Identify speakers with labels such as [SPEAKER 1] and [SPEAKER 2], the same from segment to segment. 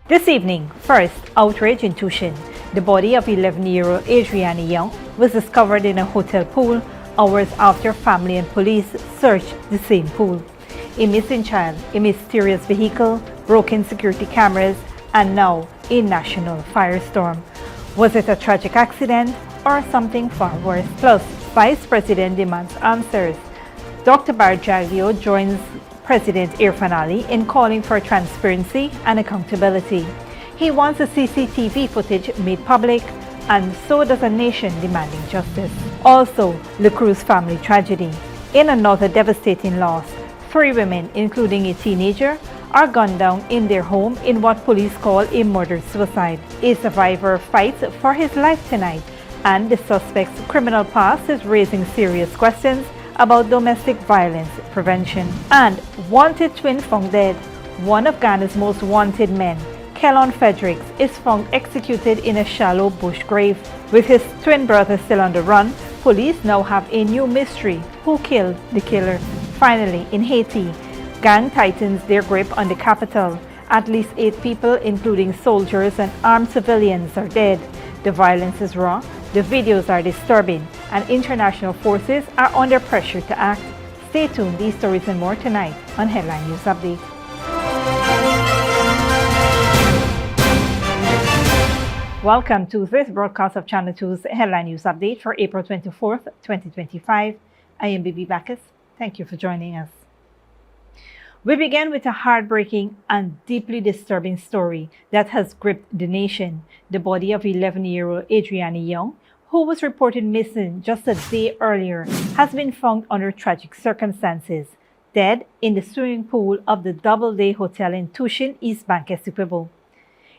[SPEAKER 1] This evening, first, outrage in Tuschen. The body of 11-year-old Adrianna Younge was discovered in a hotel pool hours after family and police searched the same pool. A missing child, a mysterious vehicle, broken security cameras, and now a national firestorm. Was it a tragic accident or something far worse? Plus, Vice President demands answers. Dr. Bharrat Jagdeo joins President Irfaan Ali in calling for transparency and accountability. He wants the CCTV footage made public, and so does a nation demanding justice. Also, LaCruz Family Tragedy. In another devastating loss, 3 women, including a teenager, are gunned down in their home in what police call a murder-suicide. A survivor fights for his life tonight, and the suspect's criminal past is raising serious questions about domestic violence prevention. And wanted twin found dead. One of Ghana's most wanted men, Kellon Fredericks, is found executed in a shallow bush grave. With his twin brother still on the run, police now have a new mystery: who killed the killer? Finally, in Haiti, gang tightens their grip on the capital. At least 8 people, including soldiers and armed civilians, are dead. The violence is raw, the videos are disturbing, and international forces are under pressure to act. Stay tuned, these stories and more tonight on Headline News Update. Welcome to this broadcast of Channel 2's Headline News Update for April 24th, 2025. I am Bibi Bacchus. Thank you for joining us. We begin with a heartbreaking and deeply disturbing story that has gripped the nation. The body of 11-year-old Adrianna Younge, who was reported missing just a day earlier, has been found under tragic circumstances, dead in the swimming pool of the Doubleday Hotel in Tuschen, East Bank, Essequibo.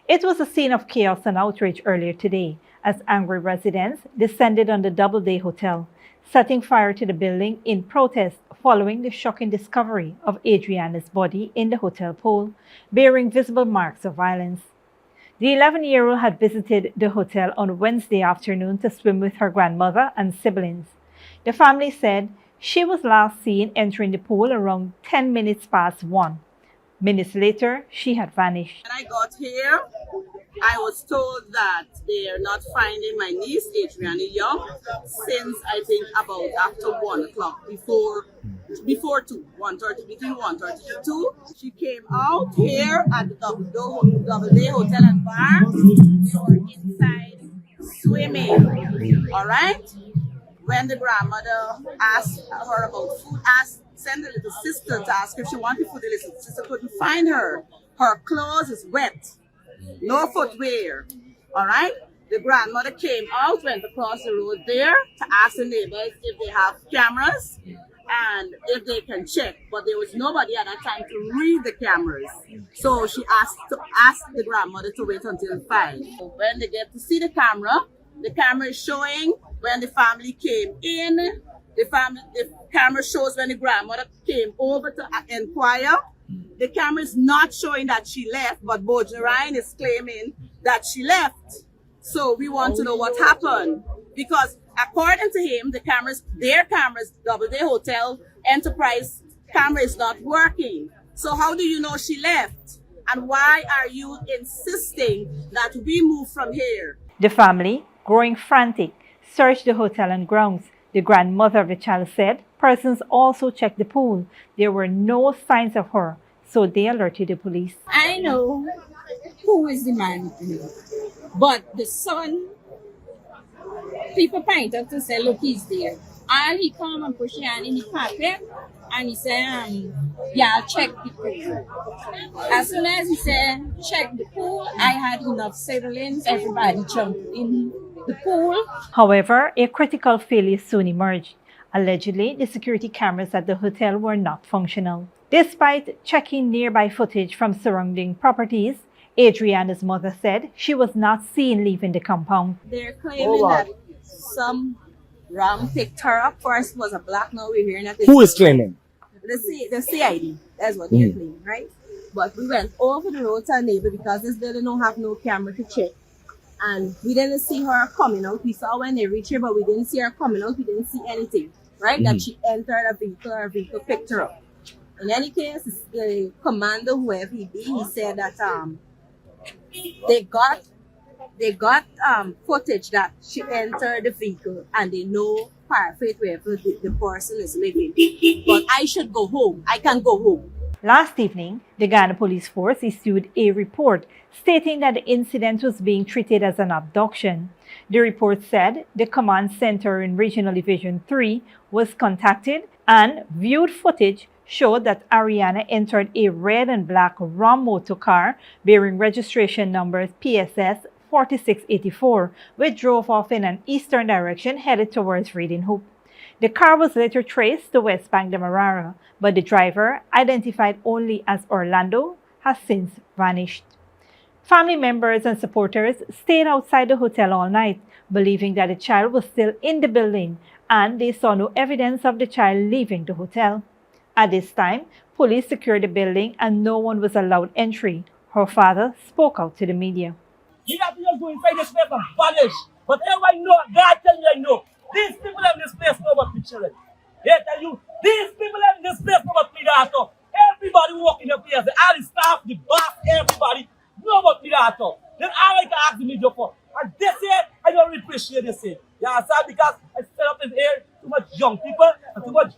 [SPEAKER 1] It was a scene of chaos and outrage earlier today as angry residents descended on the Doubleday Hotel, setting fire to the building in protest following the shocking discovery of Adrianna's body in the hotel pool, bearing visible marks of violence. The 11-year-old had visited the hotel on Wednesday afternoon to swim with her grandmother and siblings. The family said she was last seen entering the pool around 10 minutes past 1. Minutes later, she had vanished.
[SPEAKER 2] When I got here, I was told that they are not finding my niece, Adrianna Younge, since I think about after 1 o'clock, before 2, 1:30, between 1:30 to 2. She came out here at the Doubleday Hotel and Bar. They were inside swimming, all right? When the grandmother asked her about food, sent the little sister to ask if she wanted food. The little sister couldn't find her. Her clothes is wet. No footwear. All right? The grandmother came out, went across the road there to ask the neighbors if they have cameras and if they can check. But there was nobody at that time to read the cameras. So she asked the grandmother to wait until 5. When they get to see the camera is showing when the family came in. The camera shows when the grandmother came over to inquire. The camera is not showing that she left, but Ryan is claiming that she left. So we want to know what happened. Because according to him, their cameras, Doubleday Hotel Enterprise camera is not working. So how do you know she left? And why are you insisting that we move from here?
[SPEAKER 1] The family, growing frantic, searched the hotel and grounds. The grandmother of the child said persons also checked the pool. There were no signs of her, so they alerted the police.
[SPEAKER 3] I know who is the man, but the son, people point out to say, look, he's there. And he come and push your hand in the carpet, and he said, yeah, I'll check the pool. As soon as he said, check the pool, I had enough siblings, everybody jumped in the pool.
[SPEAKER 1] However, a critical failure soon emerged. Allegedly, the security cameras at the hotel were not functional. Despite checking nearby footage from surrounding properties, Adrianna's mother said she was not seen leaving the compound.
[SPEAKER 3] They're claiming that some ram picked her up. First was a black, now we're hearing that.
[SPEAKER 4] Who is claiming?
[SPEAKER 3] The CID. That's what they're claiming, right? But we went over the road to our neighbor because this building don't have no camera to check. And we didn't see her coming out. We saw when they reached her, but we didn't see her coming out. We didn't see anything, right? That she entered a vehicle or a vehicle picked her up. In any case, the commander, whoever he be, he said that
[SPEAKER 2] They got footage that she entered the vehicle and they know paraphrase wherever the person is living. But I should go home. I can go home.
[SPEAKER 1] Last evening, the Ghana Police Force issued a report stating that the incident was being treated as an abduction. The report said the command center in Regional Division 3 was contacted and viewed footage showed that Adriana entered a red and black Ram motor car bearing registration numbers PSS 4684, which drove off in an eastern direction headed towards Reading Hope. The car was later traced to West Bank Demerara, but the driver, identified only as Orlando, has since vanished. Family members and supporters stayed outside the hotel all night, believing that the child was still in the building, and they saw no evidence of the child leaving the hotel. At this time, police secured the building and no one was allowed entry. Her father spoke out to the media.
[SPEAKER 4] You have to just go inside this place and vanish. But everybody know, God tell you I know. These people in this place know about me children. They tell you, these people in this place know about me daughter. Everybody walking up here, all the staff, the boss, everybody know about me daughter. Then I like to ask the media for. And this here, I don't really appreciate this here. You understand? Because I set up in here too much young people and too much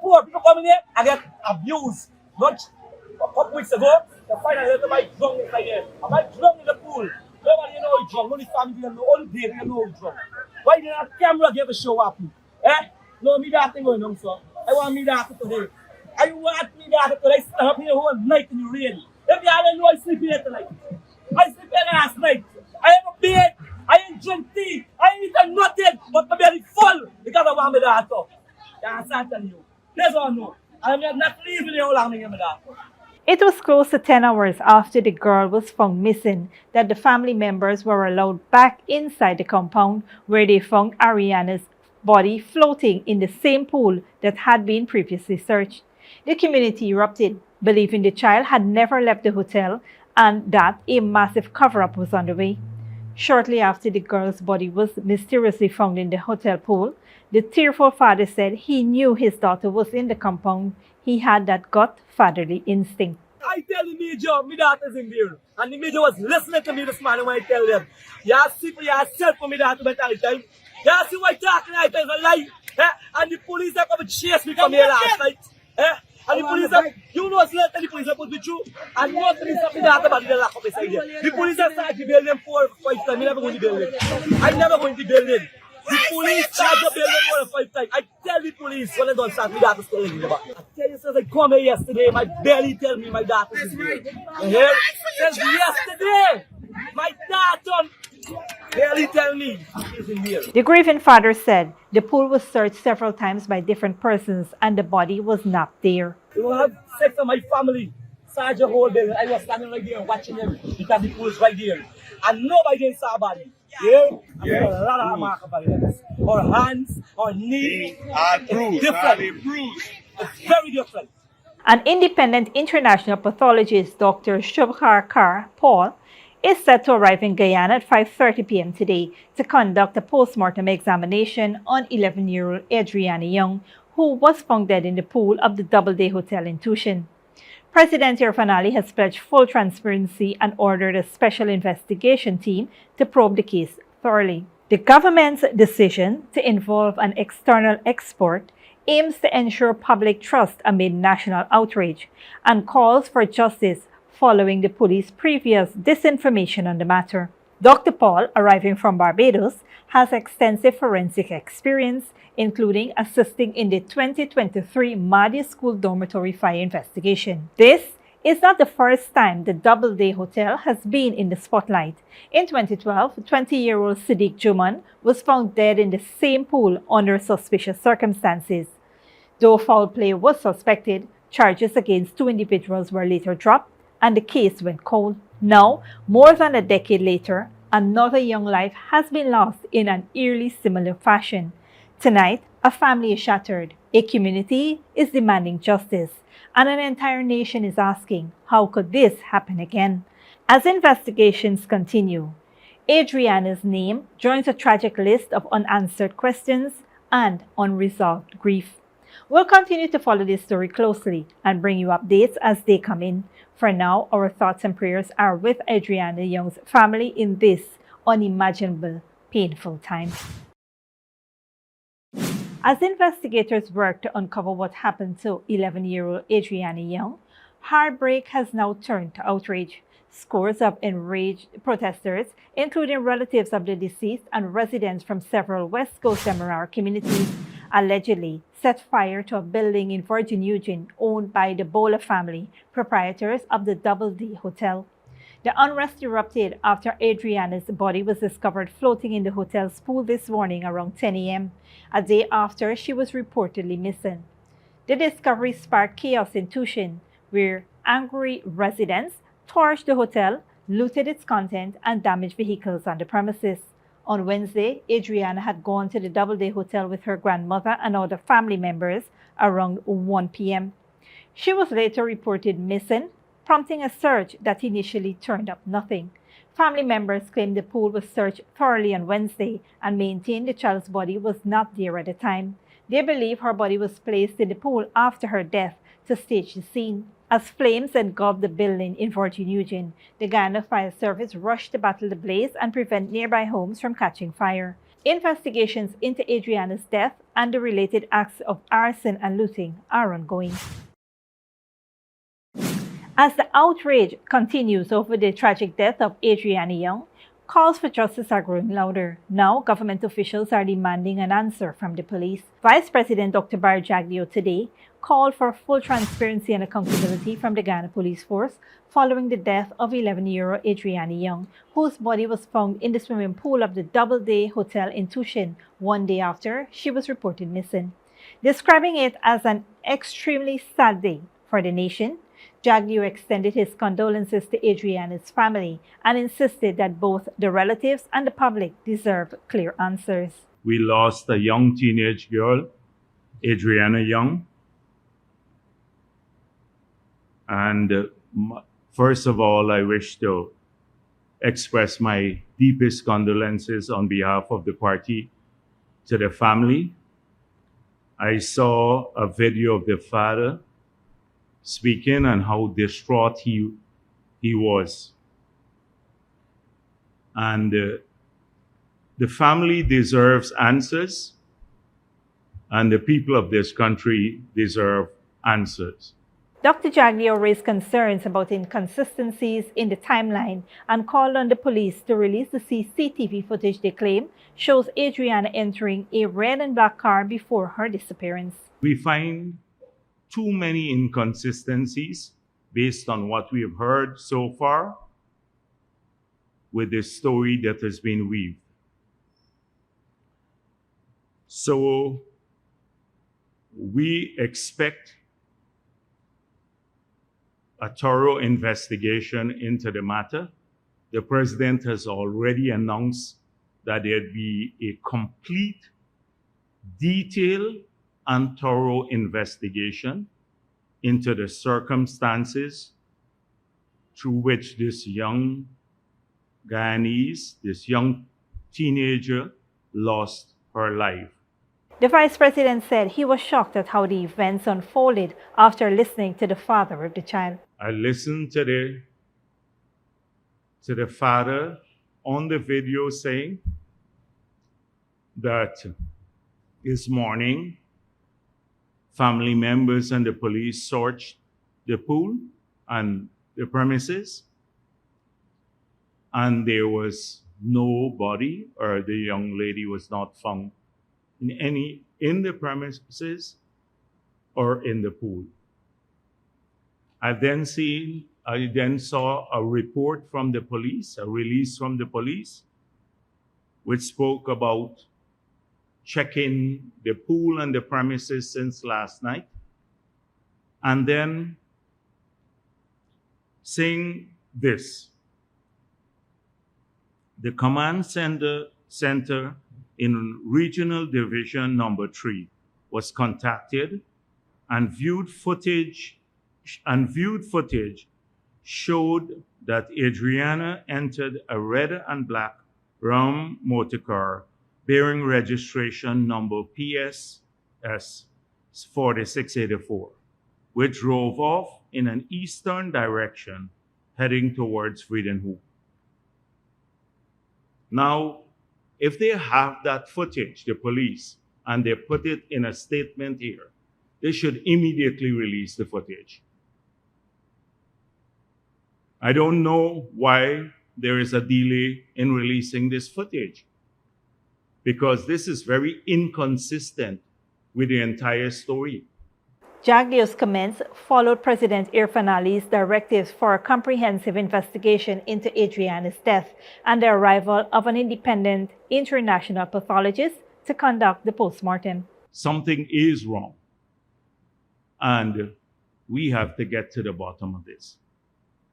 [SPEAKER 4] poor people coming here and get abused. Not a couple weeks ago, they find a little bit drunk inside here. I might drunk in the pool. Nobody know he's drunk. Only family know, only baby know he's drunk. Why didn't a camera give a show up? No, me that thing going on, sir. I want me that today. I want me that today. Stand up here whole night in the rain. If you don't know, I sleep here tonight. I sleep here last night. I have a bed. I ain't drink tea. I ain't eaten nothing but my belly full because I want me that. Yeah, I'm telling you. That's all I know. I'm not leaving here long me that.
[SPEAKER 1] It was close to 10 hours after the girl was found missing that the family members were allowed back inside the compound where they found Adriana's body floating in the same pool that had been previously searched. The community erupted, believing the child had never left the hotel and that a massive cover-up was underway. Shortly after the girl's body was mysteriously found in the hotel pool, the tearful father said he knew his daughter was in the compound. He had that gut fatherly instinct.
[SPEAKER 4] I tell the media, my daughter's in there. And the media was listening to me this morning when I tell them. You see for yourself for my daughter by the time. You see why talking like there's a lie. And the police are coming to chase me from here last night. And the police are, you know what's left and the police are put me through. And no police have my daughter but they lock up beside here. The police have started the building 4 or 5 times. I never go in the building. I never go in the building. The police start the building 4 or 5 times. I tell the police when they don't start, my daughter's still in the back. I tell you, since I come here yesterday, my belly tell me my daughter's in here. You hear? Since yesterday, my daughter barely tell me she's in here.
[SPEAKER 1] The grieving father said the pool was searched several times by different persons and the body was not there.
[SPEAKER 4] We will have sex on my family. Sergeant whole building. I was standing right there watching him because the pool is right there. And nobody didn't saw a body. Yeah? Yeah. A lot of marks about it. Or hands, or knees. Different. It's very different.
[SPEAKER 1] An independent international pathologist, Dr. Shubhar Paul, is set to arrive in Guyana at 5:30 p.m. today to conduct a post-mortem examination on 11-year-old Adrianna Younge, who was found dead in the pool of the Doubleday Hotel in Tuschen. President Irfaan Ali has pledged full transparency and ordered a special investigation team to probe the case thoroughly. The government's decision to involve an external expert aims to ensure public trust amid national outrage and calls for justice following the police's previous disinformation on the matter. Dr. Paul, arriving from Barbados, has extensive forensic experience, including assisting in the 2023 Mahdia School dormitory fire investigation. This is not the first time the Doubleday Hotel has been in the spotlight. In 2012, 20-year-old Siddiq Juman was found dead in the same pool under suspicious circumstances. Though foul play was suspected, charges against 2 individuals were later dropped and the case went cold. Now, more than a decade later, another young life has been lost in an eerily similar fashion. Tonight, a family is shattered, a community is demanding justice, and an entire nation is asking, how could this happen again? As investigations continue, Adriana's name joins a tragic list of unanswered questions and unresolved grief. We'll continue to follow this story closely and bring you updates as they come in. For now, our thoughts and prayers are with Adrianna Younge's family in this unimaginable, painful time. As investigators work to uncover what happened to 11-year-old Adrianna Younge, heartbreak has now turned to outrage. Scores of enraged protesters, including relatives of the deceased and residents from several West Coast Demerara communities, allegedly set fire to a building in Virgin Eugene owned by the Bowler family, proprietors of the Doubleday Hotel. The unrest erupted after Adriana's body was discovered floating in the hotel's pool this morning around 10 a.m., a day after she was reportedly missing. The discovery sparked chaos in Tuschen, where angry residents torched the hotel, looted its content, and damaged vehicles on the premises. On Wednesday, Adriana had gone to the Doubleday Hotel with her grandmother and other family members around 1 p.m. She was later reported missing, prompting a search that initially turned up nothing. Family members claimed the pool was searched thoroughly on Wednesday and maintained the child's body was not there at the time. They believe her body was placed in the pool after her death to stage the scene. As flames engulfed the building in Virgin Eugene, the Guyana Fire Service rushed to battle the blaze and prevent nearby homes from catching fire. Investigations into Adriana's death and the related acts of arson and looting are ongoing. As the outrage continues over the tragic death of Adrianna Younge, calls for justice are growing louder. Now, government officials are demanding an answer from the police. Vice President Dr. Bharrat Jagdeo today called for full transparency and accountability from the Ghana Police Force following the death of 11-year-old Adrianna Younge, whose body was found in the swimming pool of the Doubleday Hotel in Tuschen one day after she was reported missing. Describing it as an extremely sad day for the nation, Jagdeo extended his condolences to Adriana's family and insisted that both the relatives and the public deserve clear answers.
[SPEAKER 5] We lost a young teenage girl, Adrianna Younge. And first of all, I wish to express my deepest condolences on behalf of the party to the family. I saw a video of the father speaking and how distraught he was. And the family deserves answers, and the people of this country deserve answers.
[SPEAKER 1] Dr. Jagdeo raised concerns about inconsistencies in the timeline and called on the police to release the CCTV footage they claim shows Adriana entering a red and black car before her disappearance.
[SPEAKER 5] We find too many inconsistencies based on what we have heard so far with this story that has been weaved. So we expect a thorough investigation into the matter. The president has already announced that there'd be a complete, detailed, and thorough investigation into the circumstances through which this young Guyanese, this young teenager, lost her life.
[SPEAKER 1] The vice president said he was shocked at how the events unfolded after listening to the father of the child.
[SPEAKER 5] I listened to the father on the video saying that this morning, family members and the police searched the pool and the premises, and there was no body, or the young lady was not found in the premises or in the pool. I then saw a report from the police, a release from the police, which spoke about checking the pool and the premises since last night, and then saying this: the command center in Regional Division Number 3 was contacted and viewed footage showed that Adriana entered a red and black Ram motor car bearing registration number PSS for the 684, which drove off in an eastern direction heading towards Friedenhoek. Now, if they have that footage, the police, and they put it in a statement here, they should immediately release the footage. I don't know why there is a delay in releasing this footage, because this is very inconsistent with the entire story.
[SPEAKER 1] Jagdeo's comments followed President Irfaan Ali's directives for a comprehensive investigation into Adriana's death and the arrival of an independent international pathologist to conduct the postmortem.
[SPEAKER 5] Something is wrong, and we have to get to the bottom of this.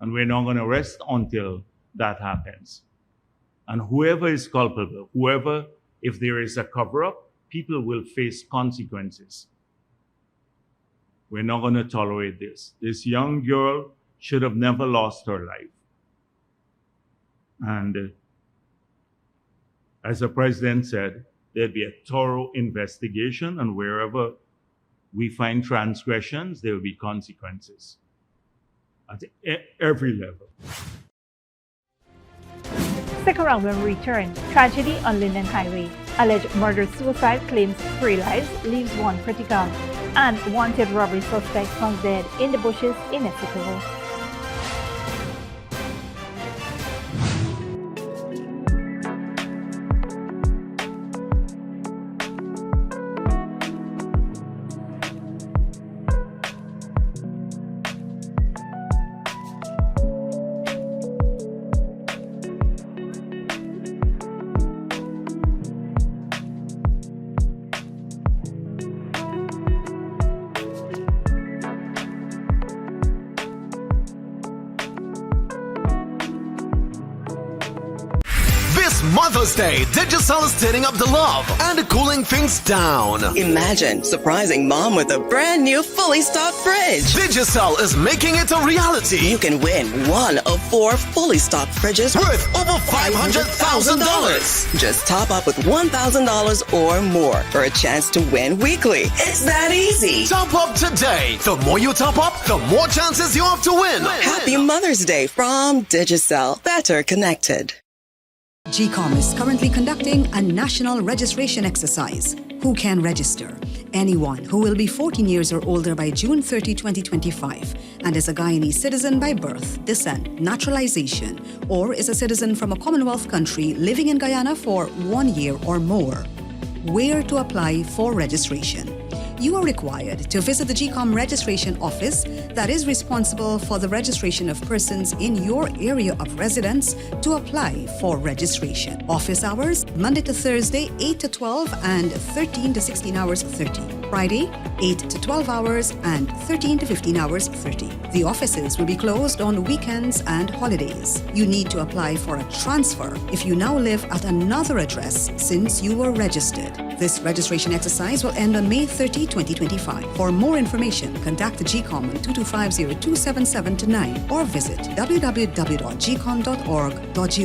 [SPEAKER 5] And we're not going to rest until that happens. And whoever is culpable, if there is a cover-up, people will face consequences. We're not going to tolerate this. This young girl should have never lost her life. And as the president said, there'd be a thorough investigation, and wherever we find transgressions, there will be consequences at every level.
[SPEAKER 1] Stick around when we return. Tragedy on Linden Highway. Alleged murder-suicide claims 3 lives, leaves 1 critical. And wanted robbery suspect found dead in the bushes in Mexico.
[SPEAKER 6] Mother's Day, Digicel is stirring up the love and cooling things down.
[SPEAKER 7] Imagine surprising mom with a brand new fully stocked fridge.
[SPEAKER 6] Digicel is making it a reality.
[SPEAKER 7] You can win 1 of 4 fully stocked fridges
[SPEAKER 6] worth over $500,000.
[SPEAKER 7] Just top up with $1,000 or more for a chance to win weekly. It's that easy.
[SPEAKER 6] Top up today. The more you top up, the more chances you have to win.
[SPEAKER 7] Happy Mother's Day from Digicel. Better connected.
[SPEAKER 8] GCOM is currently conducting a national registration exercise. Who can register? Anyone who will be 14 years or older by June 30, 2025 and is a Guyanese citizen by birth, descent, naturalization, or is a citizen from a Commonwealth country living in Guyana for 1 year or more. Where to apply for registration? You are required to visit the GCOM registration office that is responsible for the registration of persons in your area of residence to apply for registration. Office hours, Monday to Thursday, 8 to 12 and 13 to 16 hours 30. Friday, 8 to 12 hours and 13 to 15 hours 30. The offices will be closed on weekends and holidays. You need to apply for a transfer if you now live at another address since you were registered. This registration exercise will end on May 30, 2025. For more information, contact the GCOM on 225-0277-9 or visit www.gcom.org.gy.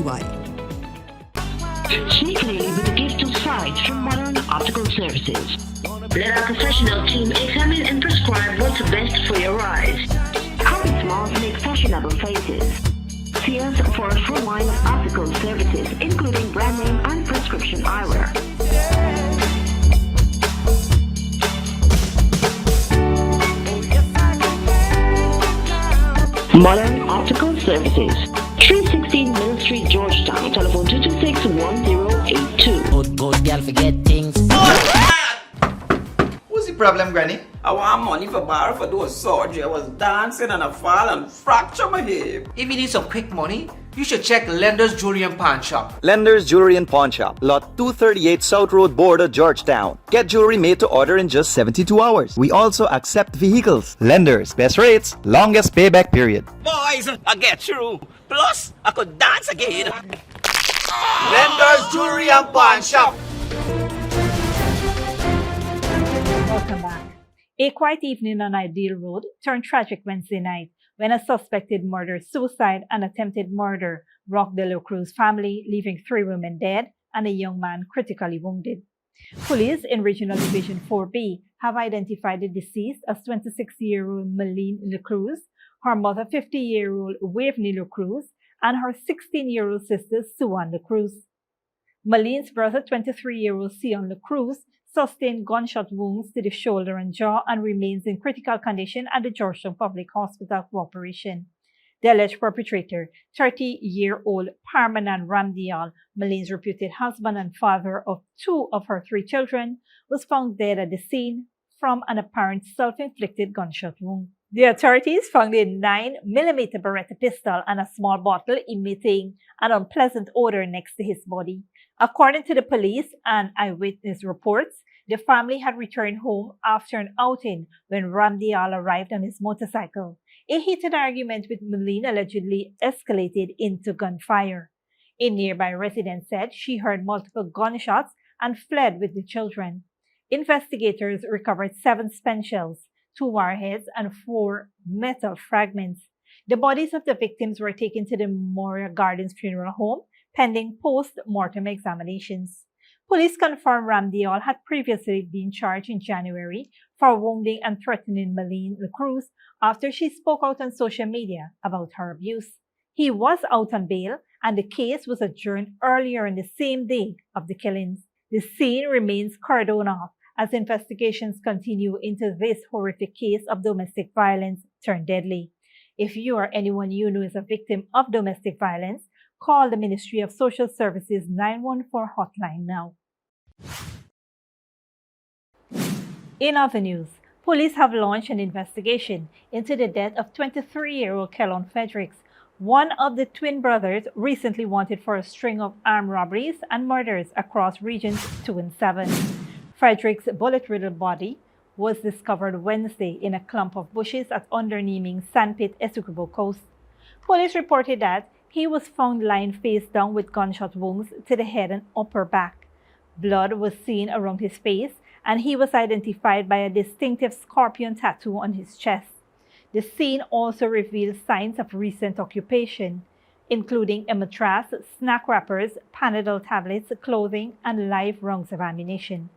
[SPEAKER 9] Sneakily with a gift of sight from Modern Optical Services. Let our professional team examine and prescribe what's best for your eyes. Common smiles make fashionable faces. See us for a full line of optical services, including brand name and prescription eyewear. Modern Optical Services, 316 Mill Street, Georgetown. Telephone 226-1082.
[SPEAKER 10] Good girl forget things.
[SPEAKER 11] What's the problem, Granny?
[SPEAKER 12] I want money for borrow for those surgery. I was dancing and I fall and fracture my hip.
[SPEAKER 11] If you need some quick money, you should check Lender's Jewelry and Pawn Shop.
[SPEAKER 13] Lender's Jewelry and Pawn Shop, lot 238 South Road, Border, Georgetown. Get jewelry made to order in just 72 hours. We also accept vehicles. Lender's, best rates, longest payback period.
[SPEAKER 12] Boys, I get through. Plus, I could dance again.
[SPEAKER 11] Lender's Jewelry and Pawn Shop.
[SPEAKER 1] Welcome back. A quiet evening on Ideal Road turned tragic Wednesday night when a suspected murder, suicide, and attempted murder rocked the LaCruz family, leaving 3 women dead and a young man critically wounded. Police in Regional Division 4B have identified the deceased as 26-year-old Malene LaCruz, her mother 50-year-old Waveney LaCruz, and her 16-year-old sister Suan LaCruz. Malene's brother 23-year-old Sion LaCruz sustained gunshot wounds to the shoulder and jaw and remains in critical condition at the Georgetown Public Hospital Corporation. The alleged perpetrator, 30-year-old Parmanan Ramdial, Malene's reputed husband and father of 2 of her 3 children, was found dead at the scene from an apparent self-inflicted gunshot wound. The authorities found a 9mm Beretta pistol and a small bottle emitting an unpleasant odor next to his body. According to the police and eyewitness reports, the family had returned home after an outing when Ramdial arrived on his motorcycle. A heated argument with Malene allegedly escalated into gunfire. A nearby resident said she heard multiple gunshots and fled with the children. Investigators recovered 7 spent shells, 2 warheads, and 4 metal fragments. The bodies of the victims were taken to the Memorial Gardens Funeral Home pending post-mortem examinations. Police confirmed Ramdial had previously been charged in January for wounding and threatening Malene LaCruz after she spoke out on social media about her abuse. He was out on bail and the case was adjourned earlier in the same day of the killings. The scene remains cordoned off as investigations continue into this horrific case of domestic violence turned deadly. If you or anyone you know is a victim of domestic violence, call the Ministry of Social Services 914 hotline now. In other news, police have launched an investigation into the death of 23-year-old Kellon Fredericks, one of the twin brothers recently wanted for a string of armed robberies and murders across regions 2 and 7. Fredericks' bullet-riddled body was discovered Wednesday in a clump of bushes at Underneaming Sandpit, Essequibo Coast. Police reported that he was found lying face down with gunshot wounds to the head and upper back. Blood was seen around his face, and he was identified by a distinctive scorpion tattoo on his chest. The scene also revealed signs of recent occupation, including a mattress, snack wrappers, Panadol tablets, clothing, and live rounds of ammunition.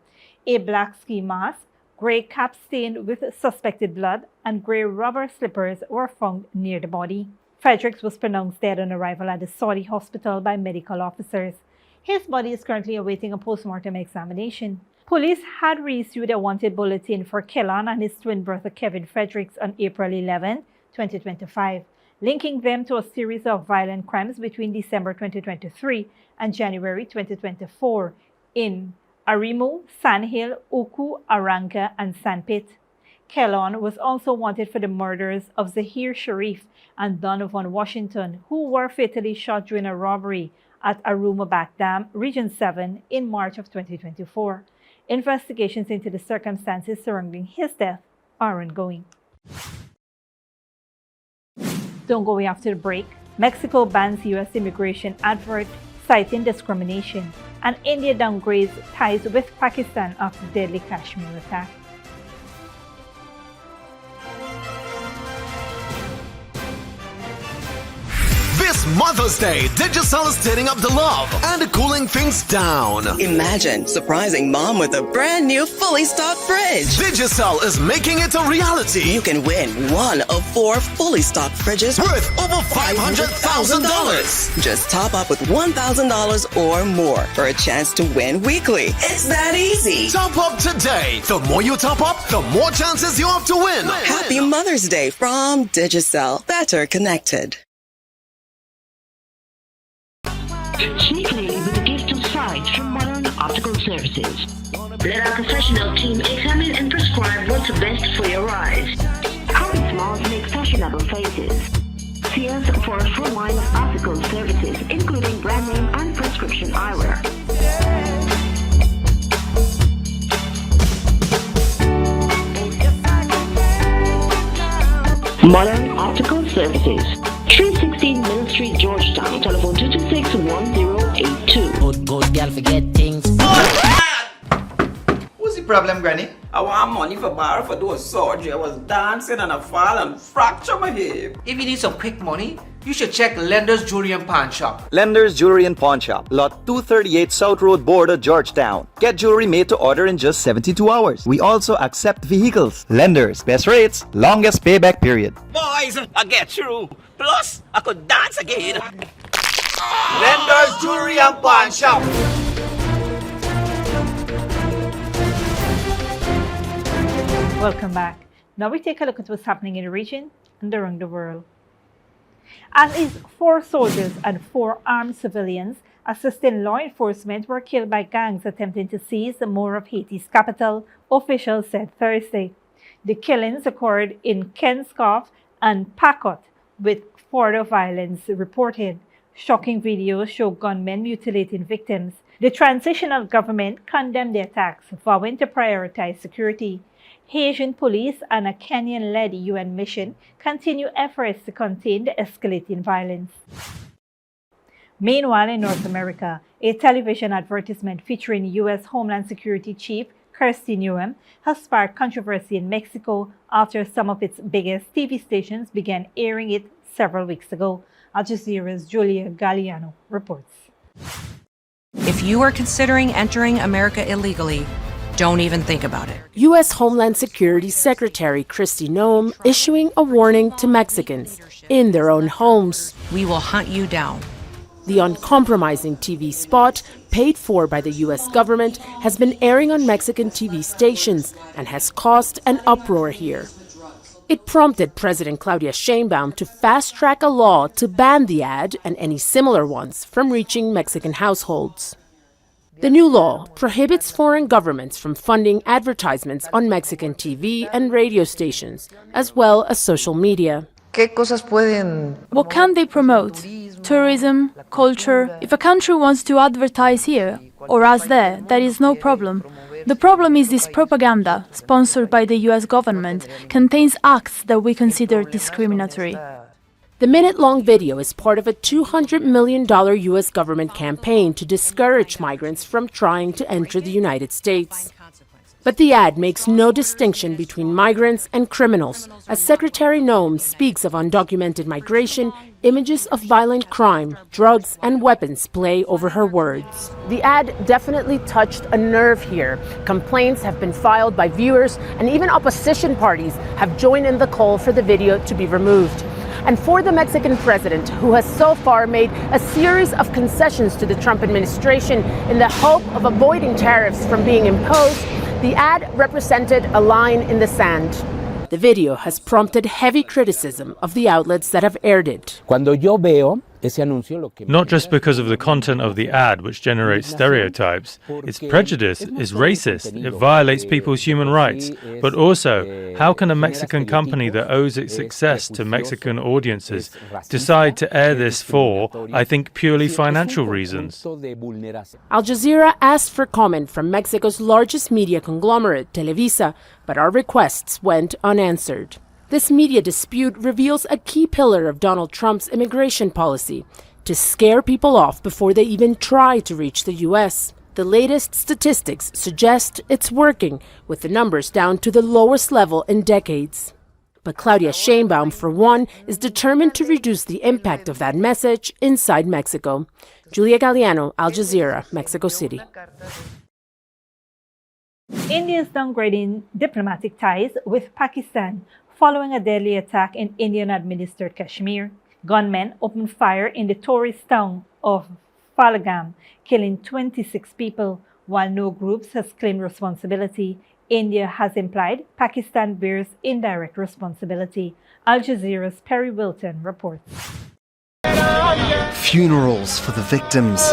[SPEAKER 1] A black ski mask, gray cap stained with suspected blood, and gray rubber slippers were found near the body. Fredericks was pronounced dead on arrival at the Saudi hospital by medical officers. His body is currently awaiting a post-mortem examination. Police had reissued a wanted bulletin for Kellon and his twin brother Kevin Fredericks on April 11, 2025, linking them to a series of violent crimes between December 2023 and January 2024 in Arimu, Sandhill, Uku, Aranca, and Sandpit. Kellon was also wanted for the murders of Zahir Sharif and Donovan Washington, who were fatally shot during a robbery at Aruma Back Dam, Region 7, in March of 2024. Investigations into the circumstances surrounding his death are ongoing. Don't go away after the break. Mexico bans U.S. immigration advert citing discrimination, and India downgrades ties with Pakistan after deadly Kashmir attack.
[SPEAKER 6] This Mother's Day, Digicel is stirring up the love and cooling things down.
[SPEAKER 7] Imagine surprising mom with a brand new fully stocked fridge.
[SPEAKER 6] Digicel is making it a reality.
[SPEAKER 7] You can win one of 4 fully stocked fridges
[SPEAKER 6] worth over $500,000.
[SPEAKER 7] Just top up with $1,000 or more for a chance to win weekly. It's that easy.
[SPEAKER 6] Top up today. The more you top up, the more chances you have to win.
[SPEAKER 7] Happy Mother's Day from Digicel. Better connected.
[SPEAKER 9] Sneakily with a gift of sight from Modern Optical Services. Let our professional team examine and prescribe what's best for your eyes. Current smiles make fashionable faces. See us for a full line of optical services, including brand name and prescription eyewear. Modern Optical Services. 316 Mill Street, Georgetown. Telephone 226-1082.
[SPEAKER 10] Good girl forget things.
[SPEAKER 11] What's the problem, Granny?
[SPEAKER 12] I want money for Bharrat for doing surgery. I was dancing and I fall and fractured my hip.
[SPEAKER 11] If you need some quick money, you should check Lender's Jewelry and Pawn Shop.
[SPEAKER 13] Lender's Jewelry and Pawn Shop, lot 238 South Road Border, Georgetown. Get jewelry made to order in just 72 hours. We also accept vehicles. Lenders, best rates, longest payback period.
[SPEAKER 12] Boys, I get through. Plus, I could dance again. Lender's Jewelry and Pawn Shop.
[SPEAKER 1] Welcome back. Now we take a look at what's happening in the region and around the world. At least 4 soldiers and 4 armed civilians assisting law enforcement were killed by gangs attempting to seize more of Haiti's capital, officials said Thursday. The killings occurred in Kenskoff and Pacot, with further violence reported. Shocking videos show gunmen mutilating victims. The transitional government condemned the attacks, vowing to prioritize security. Haitian police and a Kenyan-led UN mission continue efforts to contain the escalating violence. Meanwhile, in North America, a television advertisement featuring U.S. Homeland Security Chief Kirsty Newham has sparked controversy in Mexico after some of its biggest TV stations began airing it several weeks ago. Al Jazeera's Julia Galliano reports.
[SPEAKER 14] If you are considering entering America illegally, don't even think about it.
[SPEAKER 15] U.S. Homeland Security Secretary Kristi Noem issuing a warning to Mexicans in their own homes.
[SPEAKER 14] We will hunt you down.
[SPEAKER 15] The uncompromising TV spot, paid for by the U.S. government, has been airing on Mexican TV stations and has caused an uproar here. It prompted President Claudia Sheinbaum to fast-track a law to ban the ad and any similar ones from reaching Mexican households. The new law prohibits foreign governments from funding advertisements on Mexican TV and radio stations, as well as social media.
[SPEAKER 16] What can they promote? Tourism, culture. If a country wants to advertise here or us there, that is no problem. The problem is this propaganda, sponsored by the US government, contains acts that we consider discriminatory.
[SPEAKER 15] The minute-long video is part of a $200 million U.S. government campaign to discourage migrants from trying to enter the United States. But the ad makes no distinction between migrants and criminals. As Secretary Noem speaks of undocumented migration, images of violent crime, drugs, and weapons play over her words. The ad definitely touched a nerve here. Complaints have been filed by viewers, and even opposition parties have joined in the call for the video to be removed. And for the Mexican president, who has so far made a series of concessions to the Trump administration in the hope of avoiding tariffs from being imposed, the ad represented a line in the sand. The video has prompted heavy criticism of the outlets that have aired it.
[SPEAKER 17] Not just because of the content of the ad, which generates stereotypes. Its prejudice is racist. It violates people's human rights. But also, how can a Mexican company that owes its success to Mexican audiences decide to air this for, I think, purely financial reasons?
[SPEAKER 15] Al Jazeera asked for comment from Mexico's largest media conglomerate, Televisa, but our requests went unanswered. This media dispute reveals a key pillar of Donald Trump's immigration policy, to scare people off before they even try to reach the U.S. The latest statistics suggest it's working, with the numbers down to the lowest level in decades. But Claudia Sheinbaum, for one, is determined to reduce the impact of that message inside Mexico. Julia Galliano, Al Jazeera, Mexico City.
[SPEAKER 1] India is downgrading diplomatic ties with Pakistan following a deadly attack in Indian-administered Kashmir. Gunmen opened fire in the tourist town of Falgam, killing 26 people. While no groups has claimed responsibility, India has implied Pakistan bears indirect responsibility. Al Jazeera's Perry Wilton reports.
[SPEAKER 18] Funerals for the victims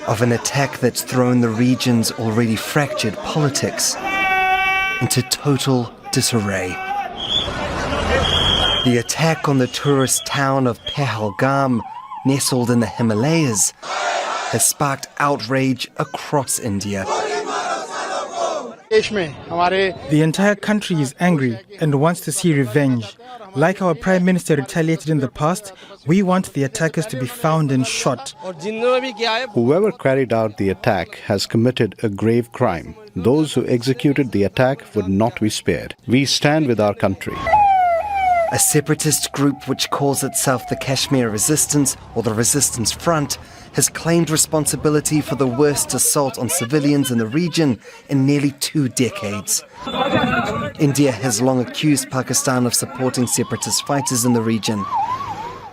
[SPEAKER 18] of an attack that's thrown the region's already fractured politics into total disarray. The attack on the tourist town of Pahalgam, nestled in the Himalayas, has sparked outrage across India.
[SPEAKER 19] The entire country is angry and wants to see revenge. Like our Prime Minister retaliated in the past, we want the attackers to be found and shot.
[SPEAKER 20] Whoever carried out the attack has committed a grave crime. Those who executed the attack would not be spared. We stand with our country.
[SPEAKER 18] A separatist group which calls itself the Kashmir Resistance or the Resistance Front has claimed responsibility for the worst assault on civilians in the region in nearly 2 decades. India has long accused Pakistan of supporting separatist fighters in the region.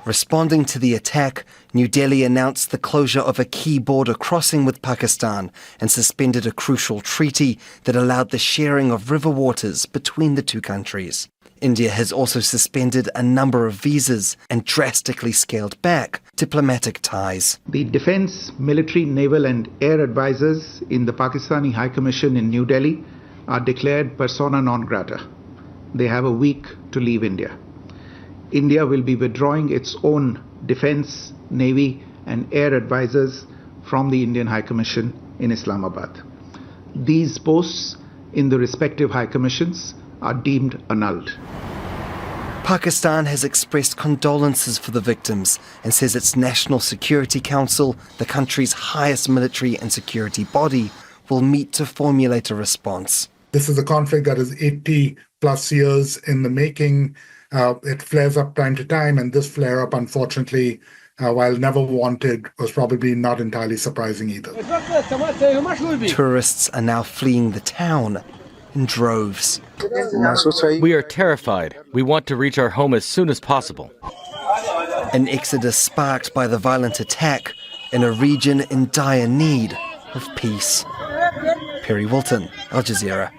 [SPEAKER 18] Responding to the attack, New Delhi announced the closure of a key border crossing with Pakistan and suspended a crucial treaty that allowed the sharing of river waters between the two countries. India has also suspended a number of visas and drastically scaled back diplomatic ties.
[SPEAKER 21] The defense, military, naval and air advisors in the Pakistani High Commission in New Delhi are declared persona non grata. They have a week to leave India. India will be withdrawing its own defense, navy and air advisors from the Indian High Commission in Islamabad. These posts in the respective High Commissions are deemed annulled.
[SPEAKER 18] Pakistan has expressed condolences for the victims and says its National Security Council, the country's highest military and security body, will meet to formulate a response.
[SPEAKER 22] This is a conflict that is 80 plus years in the making. It flares up time to time, and this flare-up, unfortunately, while never wanted, was probably not entirely surprising either.
[SPEAKER 18] Tourists are now fleeing the town in droves.
[SPEAKER 23] We are terrified. We want to reach our home as soon as possible.
[SPEAKER 18] An exodus sparked by the violent attack in a region in dire need of peace. Perry Wilton, Al Jazeera.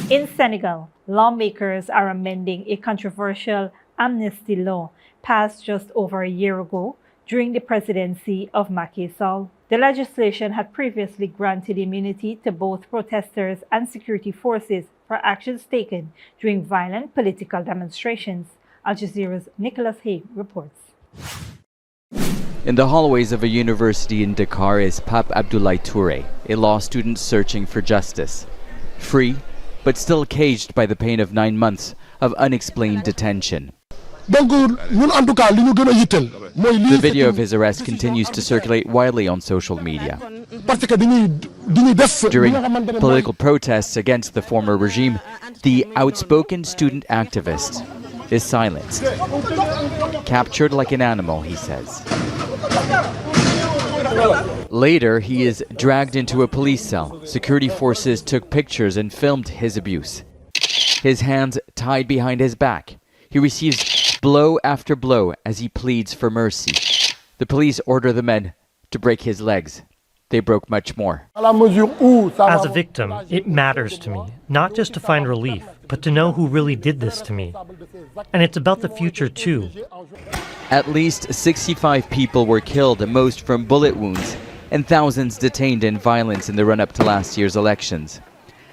[SPEAKER 1] In Senegal, lawmakers are amending a controversial amnesty law passed just over a year ago during the presidency of Macky Sall. The legislation had previously granted immunity to both protesters and security forces for actions taken during violent political demonstrations. Al Jazeera's Nicholas Haig reports.
[SPEAKER 24] In the hallways of a university in Dakar is Pape Abdoulaye Touré, a law student searching for justice. Free, but still caged by the pain of 9 months of unexplained detention. The video of his arrest continues to circulate widely on social media. During political protests against the former regime, the outspoken student activist is silenced. Captured like an animal, he says. Later, he is dragged into a police cell. Security forces took pictures and filmed his abuse. His hands tied behind his back. He receives blow after blow as he pleads for mercy. The police order the men to break his legs. They broke much more.
[SPEAKER 25] As a victim, it matters to me, not just to find relief, but to know who really did this to me. And it's about the future too.
[SPEAKER 24] At least 65 people were killed, most from bullet wounds, and thousands detained in violence in the run-up to last year's elections.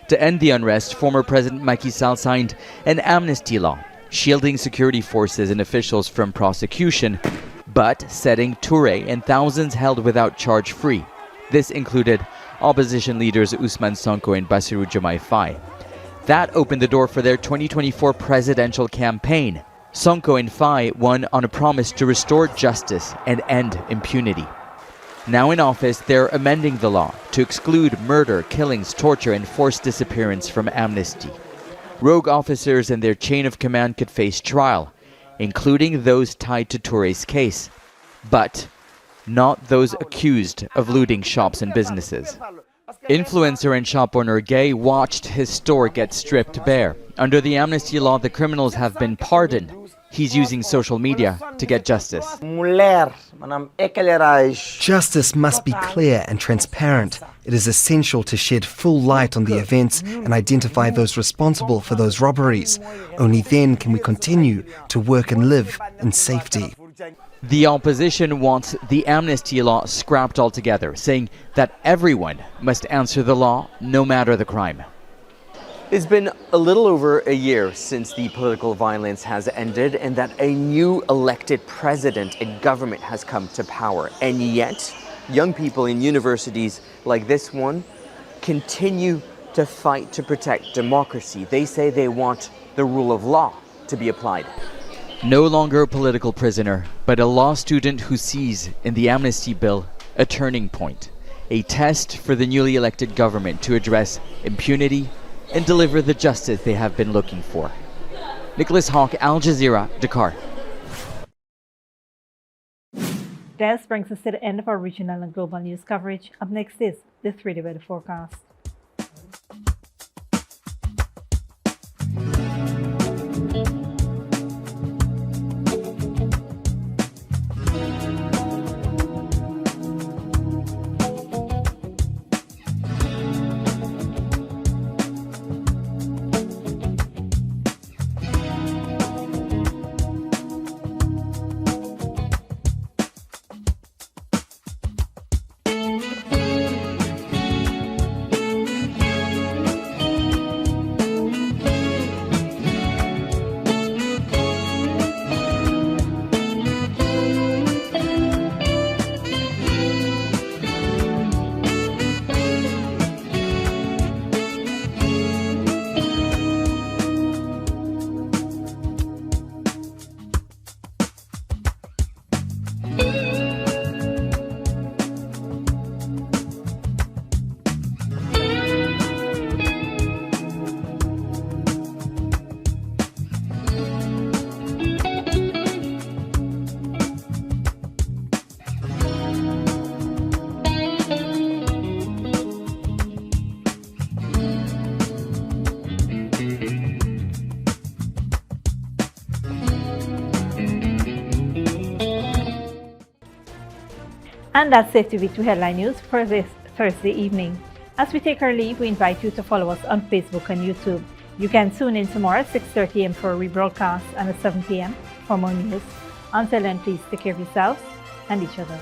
[SPEAKER 24] To end the unrest, former President Macky Sall signed an amnesty law, shielding security forces and officials from prosecution, but setting Touré and thousands held without charge free. This included opposition leaders Ousmane Sonko and Bassirou Diomaye Faye. That opened the door for their 2024 presidential campaign. Sonko and Faye won on a promise to restore justice and end impunity. Now in office, they're amending the law to exclude murder, killings, torture, and forced disappearance from amnesty. Rogue officers and their chain of command could face trial, including those tied to Touré's case, but not those accused of looting shops and businesses. Influencer and shop owner Gay watched his store get stripped bare. Under the amnesty law, the criminals have been pardoned. He's using social media to get justice.
[SPEAKER 18] Justice must be clear and transparent. It is essential to shed full light on the events and identify those responsible for those robberies. Only then can we continue to work and live in safety.
[SPEAKER 24] The opposition wants the amnesty law scrapped altogether, saying that everyone must answer the law, no matter the crime.
[SPEAKER 26] It's been a little over a year since the political violence has ended and that a new elected president and government has come to power. And yet, young people in universities like this one continue to fight to protect democracy. They say they want the rule of law to be applied.
[SPEAKER 24] No longer a political prisoner, but a law student who sees in the amnesty bill a turning point, a test for the newly elected government to address impunity and deliver the justice they have been looking for. Nicholas Hawk, Al Jazeera, Dakar.
[SPEAKER 1] This brings us to the end of our regional and global news coverage. Up next is the 3-day weather forecast. And that's CCTV2 Headline News for this Thursday evening. As we take our leave, we invite you to follow us on Facebook and YouTube. You can tune in tomorrow at 6:30 a.m. for a rebroadcast and at 7 p.m. for more news. Until then, please take care of yourselves and each other.